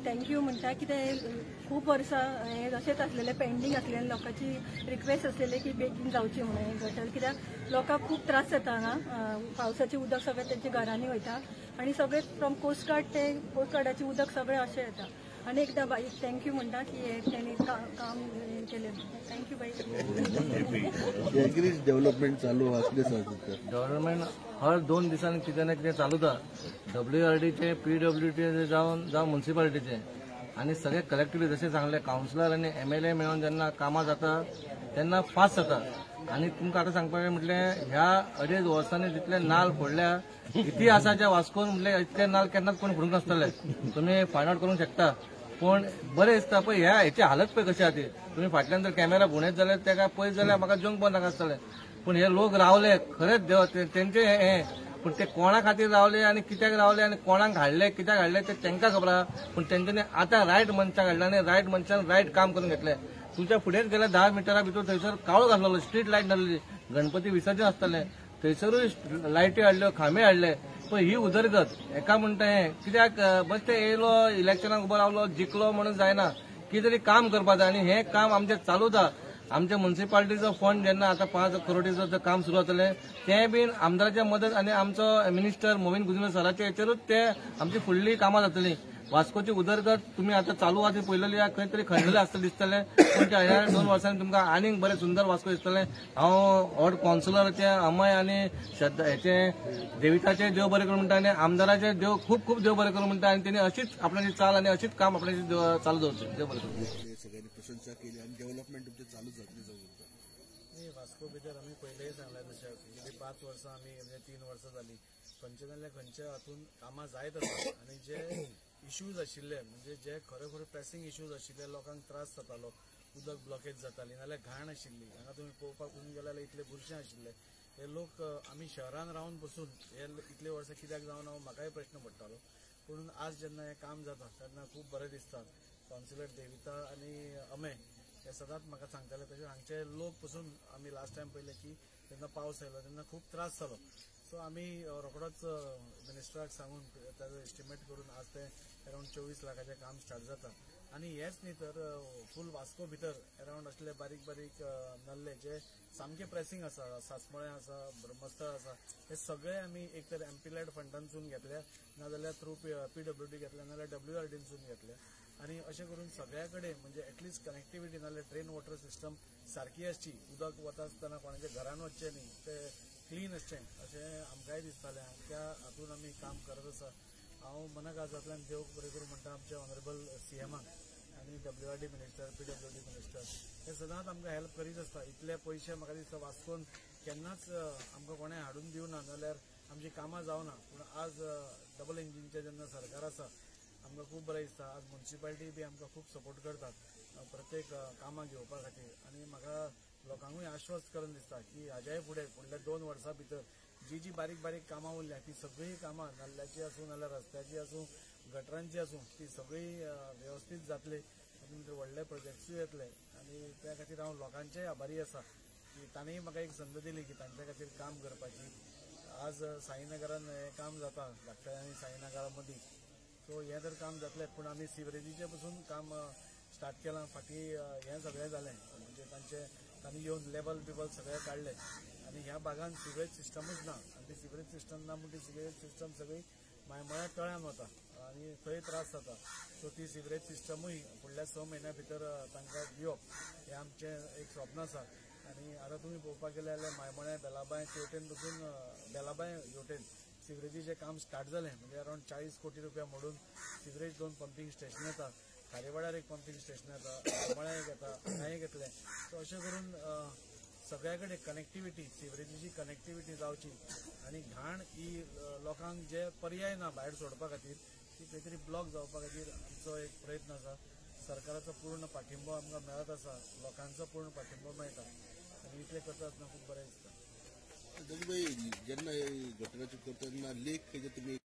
thank you म्हणटा कितें खूब वर्सां हे अशेंच आसलेले पेंडींग आसलेले लोकांची रिक्वेस्ट आसलेली की बेगीन जावची म्हणून गटर कित्याक लोकांक खूब त्रास जाता हांगा पावसाचें उदक सगळें तेंच्या घरांनी वयता आनी सगळे फ्रॉम कोस्ट गार्डाचें उदक सगळें अशें येता आनी एकदां बाई थँक्यू म्हणटा की हे तेणी काम केलें थँक्यू बाई डेव्हलपमेंट चालू डेव्हलपमेंट हर 2 दिसांनी कितें ना कितें चालू जाता WRDचे PWDचे जावन म्युन्सिपालिटीचे आनी सगळे कलेक्टिव्ह जशें सांगले कावन्सिलर आनी MLA मेळून जेन्ना कामां जाता तेन्ना फास्ट जाता आनी तुमकां आतां सांगपाचें म्हटलें ह्या 2.5 वर्सांनी जितले नाल फोडल्या इतिहासाच्या वास्कोन म्हटलें इतले नाल केन्नाच कोण फोडूंक नासतले तुमी फायंड आउट करूंक शकता पण बरें दिसता पळय ह्या हेची हालत पळय कशी आहा ती तुमी फाटल्यान जर कॅमेरा भोंवडेत जाल्यार तेका पळयत जाल्यार म्हाका जेवंक बंद नाका आसतलें पण हे लोक रावले खरेंच देव तेंचे हे पण ते कोणा खातीर रावले आनी कित्याक रावले आनी कोणाक हाडले कित्याक हाडले ते तांकां खबर आहा पण तेंच्यांनी आतां रायट मनशाक हाडला आनी रायट मनशान रायट काम करून घेतलें तुमच्या फुडेंच गेल्या 10 मिटरा भितर थंयसर काळोख आसलेलो स्ट्रीट लायट नासली गणपती विसर्जन आसतलें थंयसरूय लायटी हाडल्यो खांबे हाडले पण ही उदरगत एका म्हणटा हे कित्याक बेश्टे येयलो इलेक्शनाक उबो रावलो जिखलो म्हणून जायना कितें तरी काम करपाक जाय आनी हें काम आमचें चालू आसा आमच्या म्युन्सिपालिटीचो फंड जेन्ना आतां 5 करोडीचो काम सुरू जातलें तें बीन आमदाराचे मदत आनी आमचो मिनिस्टर मोविन गुदिन्हो सराचे हेचेरूच ते आमची फुडलीं कामां जातलीं वास्कोची उदरगत तुमी आतां चालू आहा ती पळयलेली खंय तरी खणलेलें आसता दिसतलें पण त्या ह्या 2 वर्सांनी तुमकां आनीक बरें सुंदर वास्को दिसतलें हांव वॉर्ड कावन्सिलराचे अमय आनी हेचे देविताचे देव बरें करूं म्हणटा आनी आमदाराचे देव खूब खूब देव बरें करूं म्हणटा आनी तेणी अशीच आपणाची चाल आनी अशीच काम आपणाची चालू दवरचें देव बरें करूं सगळ्यांनी प्रशंसा केली आणि डेव्हलपमेंट तुमचे चालू जातली नाही वास्को भितर आमी पयलेंय सांगला तशें गेली 5 वर्सां आमी म्हणजे 3 वर्सां जाली खंयचे नाल्यार खंयच्या हातून कामां जायत आसा आनी जे इश्यूज आशिल्ले म्हणजे जे खरे प्रेसिंग इश्यूज आशिल्ले लोकांक त्रास जातालो उदक ब्लॉकेज जाताली नाल्यार घाण आशिल्ली हांगा तुमी पळोवपाक वचून गेल्यार इतले बुरशें आशिल्ले हे लोक आमी शहरान रावन बसून हे इतले वर्सां कित्याक जावन म्हाकाय प्रश्न पडटालो पूण आज जेन्ना हे काम जाता तेन्ना खूब बरें दिसता कावन्सिलर देविता आनी अमय हे सदांच म्हाका सांगताले तशें हांगचे लोक पसून आमी लास्ट टायम पळयलें की जेन्ना पावस आयलो तेन्ना खूब त्रास जालो सो आमी रोखडोच मिनिस्टराक सांगून ताजो एस्टिमेट करून आज ते अरावंड 24 लाखाचें काम स्टार्ट जाता आनी हेच न्ही तर फूल वास्को भितर अरावंड असले बारीक बारीक नल्ले जे सामके प्रेसिंग आसा सासमळे आसा ब्रह्मस्थळ आसा हे सगळे आमी एक तर एमपी-लेड फंडांतसून घेतल्या नाजाल्यार थ्रू PWD घेतल्या नाजाल्यार WRDसून घेतल्या आनी अशें करून सगळ्या कडेन म्हणजे एटलिस्ट कनेक्टिविटी नाजाल्यार ड्रेन वॉटर सिस्टम सारकी आसची उदक वता आसतना कोणाच्या घरान वचचें न्ही ते क्लीन आसचें अशें आमकांय दिसतालें त्या हातून आमी काम करत आसा हांव मनकाजांतल्यान देव बरें करूं म्हणटा आमच्या ऑनरेबल CMाक आनी WRD मिनिस्टर PWD मिनिस्टर हे सदांच आमकां हेल्प करीत आसता इतले पयशे म्हाका दिसता वास्कोन केन्नाच आमकां कोणें हाडून दिवना नाजाल्यार आमची कामां जावना पूण आज डबल इंजिनचें जेन्ना सरकार आसा आमकां खूब बरें दिसता आज म्युन्सिपालिटी बी आमकां खूब सपोर्ट करतात प्रत्येक कामां घेवपा खातीर आनी म्हाका लोकांकूय आश्वस्त करून दिसता की हाज्याय फुडें फुडल्या 2 वर्सां भितर जी बारीक बारीक कामां उरल्या ती सगळीं कामां नाल्ल्याची आसूं नाल्यार रस्त्याची आसूं गटरांची आसूं ती सगळीं वेवस्थीत जातली तातूंत भितर व्हडले प्रोजेक्ट्सूय येतले आनी त्या खातीर हांव लोकांचेय आभारी आसा की तांणीय म्हाका एक संद दिली की तांच्या खातीर काम करपाची आज साईनगरान हें काम जाता धाकट्या आनी साईनगरा मदीं सो हें तर काम जातलें पूण आमी सिवरेजीचे पसून काम स्टार्ट केलां फाटीं हें सगळें जालें म्हणजे तांणी येवन लेबल बिबल सगळें काडलें आनी ह्या भागान सिवरेज सिस्टमूच ना आनी ती सिवरेज सिस्टम ना म्हणटी सिवरेज सिस्टम सगळी मायमळ्या तळ्यान वता आनी थंय त्रास जाता सो ती सिवरेज सिस्टमूय फुडल्या 6 म्हयन्या भितर तांकां दिवप हें आमचें एक स्वप्न आसा आनी आतां तुमी पळोवपाक गेले जाल्यार मायमळ्या बेलाबाय तेवटेन पसून बेलाबाय हेवटेन सिवरेजीचें काम स्टार्ट जालें म्हणजे अरावंड 40 कोटी रुपया मोडून सिवरेज 2 पंपींग स्टेशन येता खारेवाड्यार एक पंपींग स्टेशन येता मायमळ्या एक येता हांगाय घेतलें सो अशें करून सगळ्या कडेन कनेक्टिविटी सिवरेजीची कनेक्टिविटी जावची आनी घाण ही लोकांक जे पर्याय ना भायर सोडपा खातीर ती खंय तरी ब्लॉक जावपा खातीर आमचो एक प्रयत्न आसा सरकाराचो पूर्ण पाठिंबो आमकां मेळत आसा लोकांचो पूर्ण पाठिंबो मेळटा आनी इतलें करता आसतना खूब बरें दिसता जेन्ना गटराचें करता तेन्ना लेख तुमी